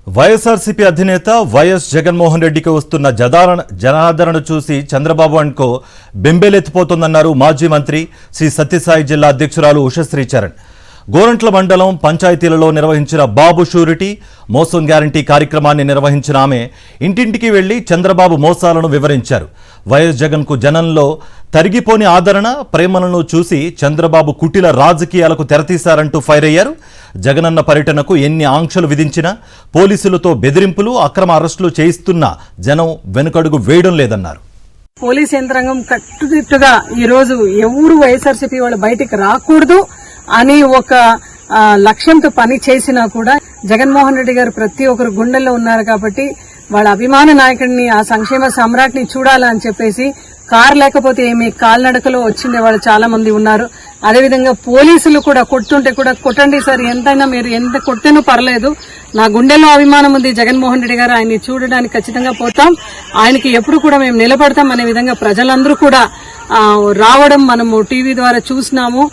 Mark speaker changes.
Speaker 1: వైఎస్ఆర్సీపీ అధినేత వైఎస్ జగన్మోహన్ రెడ్డికి వస్తున్న జనాదరణ చూసి చంద్రబాబు అండ్కో బెంబేలెత్తిపోతుందన్నారు మాజీ మంత్రి శ్రీ సత్యసాయి జిల్లా అధ్యక్షురాలు ఉషశ్రీ చరణ్. గోరంట్ల మండలం పంచాయతీలలో నిర్వహించిన బాబు షూరిటీ మోసం గ్యారంటీ కార్యక్రమాన్ని నిర్వహించిన ఆమె ఇంటింటికి వెళ్లి చంద్రబాబు మోసాలను వివరించారు. వైఎస్ జగన్కు జనంలో తరిగిపోని ఆదరణ, ప్రేమలను చూసి చంద్రబాబు కుటిల రాజకీయాలకు తెరతీశారంటూ ఫైర్ అయ్యారు. జగనన్న పర్యటనకు ఎన్ని ఆంక్షలు విధించినా, పోలీసులతో బెదిరింపులు, అక్రమ అరెస్టులు చేయిస్తున్నా జనం వెనుకడుగు వేయడం లేదన్నారు.
Speaker 2: పోలీస్ యంత్రాంగం కట్టుదిట్టుగా ఈ రోజు ఎవరు వైఎస్ఆర్సీపీ వాళ్ళు బయటికి రాకూడదు అని ఒక లక్ష్యంతో పని చేసినా కూడా జగన్మోహన్ రెడ్డి గారు ప్రతి ఒక్కరు గుండెల్లో ఉన్నారు కాబట్టి వాళ్ళ అభిమాన నాయకుడిని, ఆ సంక్షేమ సమ్రాట్ని చూడాలని చెప్పేసి కారు లేకపోతే ఏమి కాల్నడకలో వచ్చిండే వాళ్ళు చాలా మంది ఉన్నారు. అదేవిధంగా పోలీసులు కూడా కొట్టుంటే కూడా కొట్టండి సార్, ఎంతైనా మీరు ఎంత కొట్టేనూ పర్లేదు, నా గుండెల్లో అభిమానం ఉంది జగన్మోహన్ రెడ్డి గారు, ఆయన్ని చూడడానికి ఖచ్చితంగా పోతాం, ఆయనకి ఎప్పుడు కూడా మేము నిలబడతాం అనే విధంగా ప్రజలందరూ కూడా రావడం మనము టీవీ ద్వారా చూసినాము.